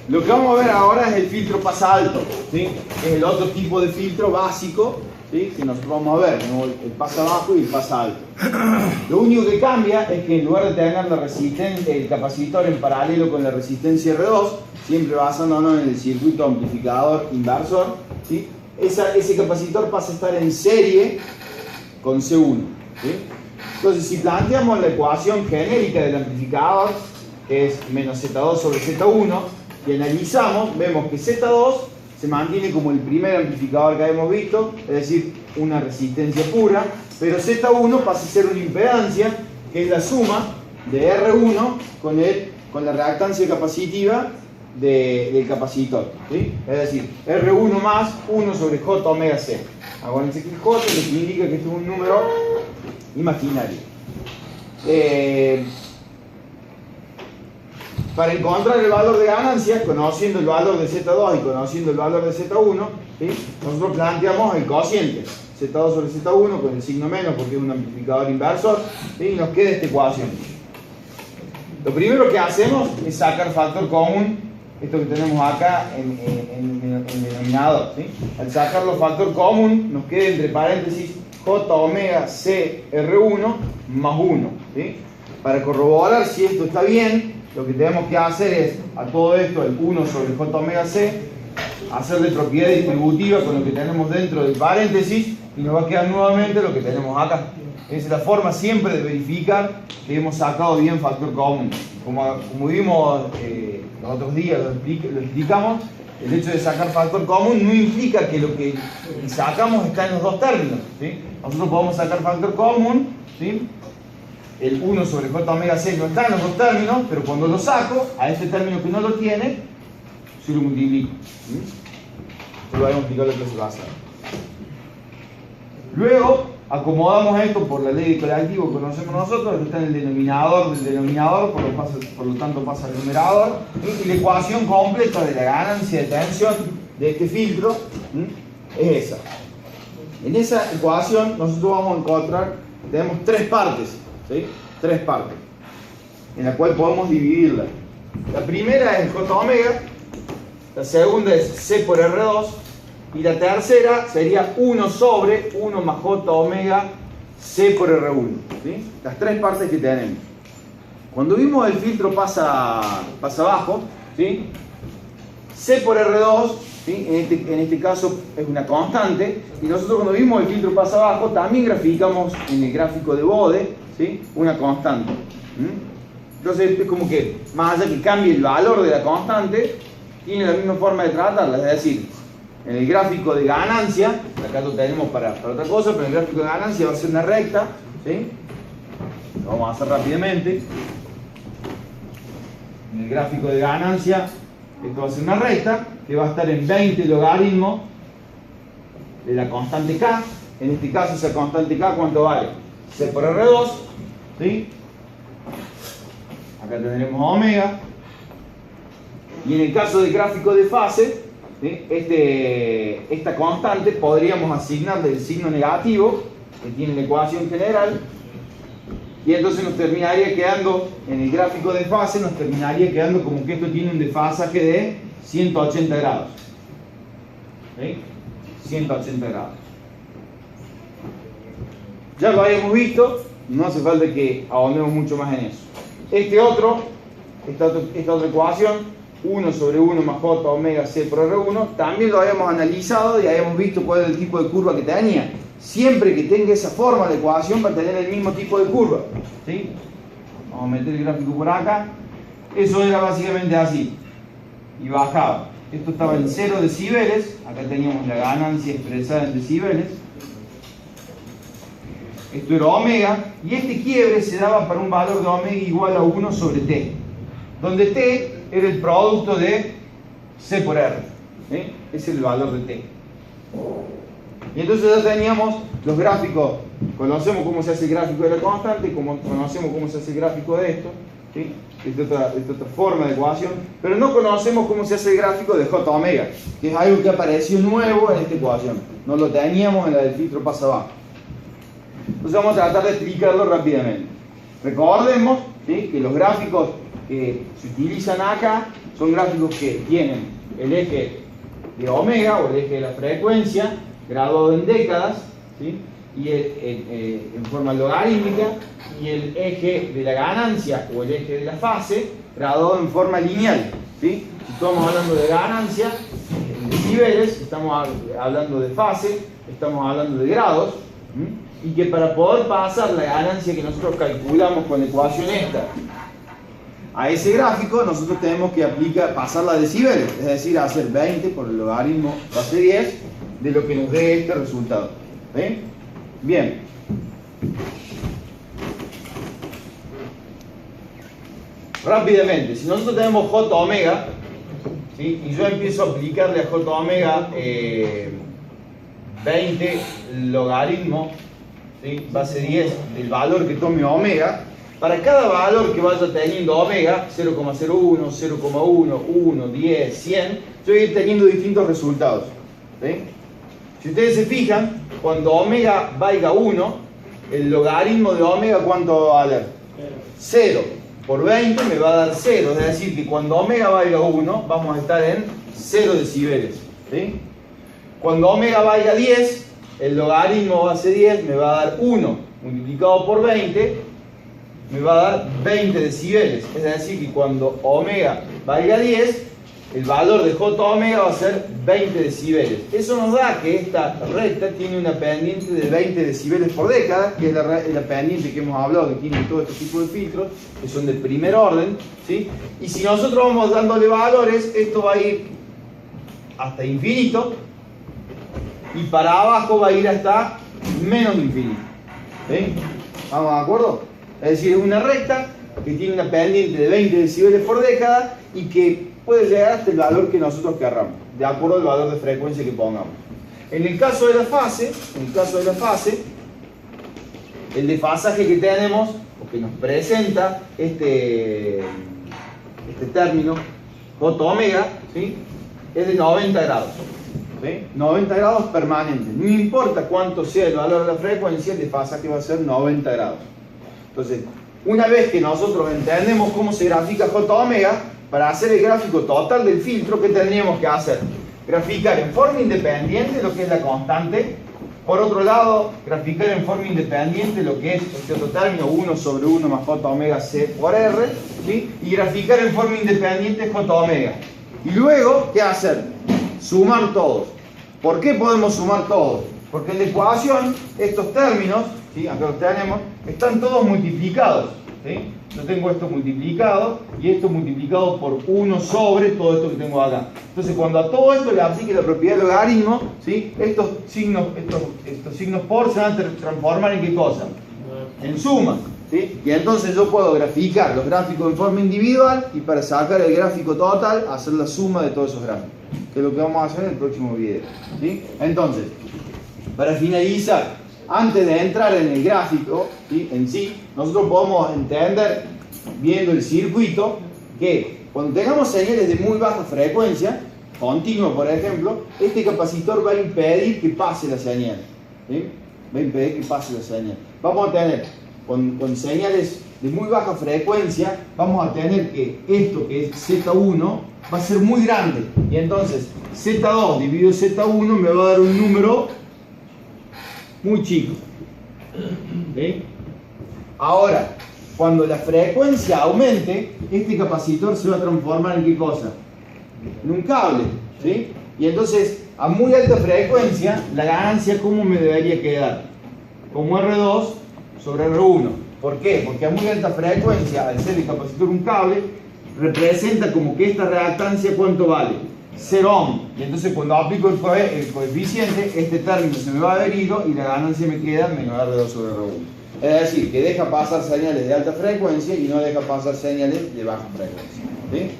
Lo que vamos a ver ahora es el filtro pasa alto, ¿sí? Es el otro tipo de filtro básico, ¿sí? Que nosotros vamos a ver, ¿no? El pasa bajo y el pasa alto. Lo único que cambia es que en lugar de tener la resistencia, el capacitor en paralelo con la resistencia R2, siempre basándonos en el circuito amplificador inversor, ¿sí? Ese capacitor pasa a estar en serie con C1, ¿sí? Entonces, si planteamos la ecuación genérica del amplificador, que es menos Z2 sobre Z1, y analizamos, vemos que Z2 se mantiene como el primer amplificador que habíamos visto, es decir, una resistencia pura, pero Z1 pasa a ser una impedancia, que es la suma de R1 con la reactancia capacitiva del capacitor, ¿sí? Es decir, R1 más 1 sobre J omega C. Acuérdense que J lo que indica que esto es un número imaginario. Para encontrar el valor de ganancia, conociendo el valor de Z2 y conociendo el valor de Z1, ¿sí? Nosotros planteamos el cociente Z2 sobre Z1 con el signo menos porque es un amplificador inversor, ¿sí? Y nos queda esta ecuación. Lo primero que hacemos es sacar factor común, esto que tenemos acá en el denominador, ¿sí? Al sacarlo factor común nos queda entre paréntesis J omega C R1 más 1, ¿sí? Para corroborar si esto está bien, lo que tenemos que hacer es a todo esto el 1 sobre J omega C hacerle propiedad distributiva con lo que tenemos dentro del paréntesis y nos va a quedar nuevamente lo que tenemos acá. Esa es la forma siempre de verificar que hemos sacado bien factor común. Como vimos los otros días, lo explicamos, el hecho de sacar factor común no implica que lo que sacamos está en los dos términos, ¿sí? Nosotros podemos sacar factor común, ¿sí? El 1 sobre J omega C no está en los dos términos, pero cuando lo saco, a este término que no lo tiene, se lo multiplico. ¿Sí? Esto lo habíamos explicado en la clase pasada. Luego, acomodamos esto por la ley de colectivo que conocemos nosotros, esto está en el denominador del denominador, por lo tanto pasa al numerador, y la ecuación completa de la ganancia de tensión de este filtro, ¿sí? Es esa. En esa ecuación nosotros vamos a encontrar, tenemos tres partes, ¿sí? Tres partes, en la cual podemos dividirla. La primera es J omega, la segunda es C por R2, y la tercera sería 1 sobre 1 más J omega C por R1, ¿sí? Las tres partes que tenemos. Cuando vimos el filtro pasa abajo, ¿sí? C por R2, ¿sí? En este caso es una constante, y nosotros cuando vimos el filtro pasa abajo también graficamos en el gráfico de Bode, ¿sí? Una constante. Entonces es como que más allá que cambie el valor de la constante, tiene la misma forma de tratarla, es decir, en el gráfico de ganancia, acá lo tenemos para otra cosa, pero en el gráfico de ganancia va a ser una recta, ¿sí? Lo vamos a hacer rápidamente. En el gráfico de ganancia, esto va a ser una recta que va a estar en 20 logaritmos de la constante K. En este caso, esa constante K, ¿cuánto vale? C por R2, ¿sí? Acá tendremos omega. Y en el caso del gráfico de fase, ¿sí? Esta constante podríamos asignarle el signo negativo que tiene la ecuación general, y entonces nos terminaría quedando, en el gráfico de fase, nos terminaría quedando como que esto tiene un desfasaje de 180 grados. ¿Sí? 180 grados. Ya lo habíamos visto, no hace falta que ahondemos mucho más en eso. Esta otra ecuación, 1 sobre 1 más J omega C por R1, también lo habíamos analizado y habíamos visto cuál es el tipo de curva que tenía. Siempre que tenga esa forma de ecuación va a tener el mismo tipo de curva, ¿sí? Vamos a meter el gráfico por acá. Eso era básicamente así. Y bajaba. Esto estaba en 0 decibeles. Acá teníamos la ganancia expresada en decibeles. Esto era omega. Y este quiebre se daba para un valor de omega igual a 1 sobre t. Donde t era el producto de C por R. ¿Sí? Ese es el valor de t. Y entonces ya teníamos los gráficos, conocemos cómo se hace el gráfico de la constante, conocemos cómo se hace el gráfico de esto, ¿sí? Esta es otra forma de ecuación, pero no conocemos cómo se hace el gráfico de J omega, que es algo que apareció nuevo en esta ecuación, no lo teníamos en la del filtro pasa abajo. Entonces vamos a tratar de explicarlo rápidamente. Recordemos, ¿sí? Que los gráficos que se utilizan acá son gráficos que tienen el eje de omega o el eje de la frecuencia graduado en décadas, ¿sí? Y en forma logarítmica, y el eje de la ganancia o el eje de la fase graduado en forma lineal, ¿sí? Si estamos hablando de ganancia en decibeles, estamos hablando de fase, estamos hablando de grados, ¿sí? Y que para poder pasar la ganancia que nosotros calculamos con la ecuación esta a ese gráfico, nosotros tenemos que pasarla a decibeles, es decir, hacer 20 por el logaritmo base 10 de lo que nos dé este resultado. ¿Sí? Bien. Rápidamente, si nosotros tenemos J omega, ¿sí? Y yo empiezo a aplicarle a J omega 20 logaritmo, ¿sí? Base 10 del valor que tome omega, para cada valor que vaya teniendo omega, 0,01, 0,1, 1, 10, 100, yo voy a ir teniendo distintos resultados. ¿Sí? Si ustedes se fijan, cuando omega valga 1, el logaritmo de omega, ¿cuánto va a valer? 0. Por 20 me va a dar 0, es decir, que cuando omega valga 1, vamos a estar en 0 decibeles. ¿Sí? Cuando omega valga 10, el logaritmo base 10 me va a dar 1 multiplicado por 20, me va a dar 20 decibeles. Es decir, que cuando omega valga 10, el valor de J omega va a ser 20 decibeles. Eso nos da que esta recta tiene una pendiente de 20 decibeles por década, que es la pendiente que hemos hablado, que tiene todo este tipo de filtros, que son de primer orden, ¿sí? Y si nosotros vamos dándole valores, esto va a ir hasta infinito, y para abajo va a ir hasta menos infinito. ¿Sí? ¿Estamos de acuerdo? Es decir, es una recta que tiene una pendiente de 20 decibeles por década y que puede llegar hasta el valor que nosotros querramos, de acuerdo al valor de frecuencia que pongamos. En el caso de la fase, el desfasaje que tenemos, o que nos presenta este término, J omega, ¿sí? Es de 90 grados. ¿Sí? 90 grados permanente. No importa cuánto sea el valor de la frecuencia, el desfasaje va a ser 90 grados. Entonces, una vez que nosotros entendemos cómo se grafica J omega, para hacer el gráfico total del filtro, ¿qué tendríamos que hacer? Graficar en forma independiente lo que es la constante. Por otro lado, graficar en forma independiente lo que es este otro término, 1 sobre 1 más J omega C por R, ¿sí? Y graficar en forma independiente J omega. Y luego, ¿qué hacer? Sumar todos. ¿Por qué podemos sumar todos? Porque en la ecuación, estos términos, ¿sí? Acá los tenemos, están todos multiplicados. ¿Sí? Yo tengo esto multiplicado y esto multiplicado por 1 sobre todo esto que tengo acá. Entonces, cuando a todo esto le aplique la propiedad del logaritmo, ¿sí? estos signos por se van a transformar en ¿qué cosa? En suma. ¿Sí? Y entonces yo puedo graficar los gráficos en forma individual y para sacar el gráfico total, hacer la suma de todos esos gráficos. Que es lo que vamos a hacer en el próximo video. ¿Sí? Entonces, para finalizar, antes de entrar en el gráfico, ¿sí? En sí, nosotros podemos entender, viendo el circuito, que cuando tengamos señales de muy baja frecuencia, continua por ejemplo, este capacitor va a impedir que pase la señal. ¿Sí? Va a impedir que pase la señal. Vamos a tener, con señales de muy baja frecuencia, vamos a tener que esto que es Z1 va a ser muy grande. Y entonces Z2 dividido Z1 me va a dar un número muy chico. ¿Sí? Ahora, cuando la frecuencia aumente, este capacitor se va a transformar en ¿qué cosa? En un cable. ¿Sí? Y entonces, a muy alta frecuencia, la ganancia, ¿cómo me debería quedar? Como R2 sobre R1. ¿Por qué? Porque a muy alta frecuencia, al ser el capacitor un cable, representa como que esta reactancia, ¿cuánto vale? 0 ohm. Y entonces cuando aplico el coeficiente, este término se me va a haber ido y la ganancia me queda menos R2 sobre R1. Es decir, que deja pasar señales de alta frecuencia y no deja pasar señales de baja frecuencia. ¿Sí?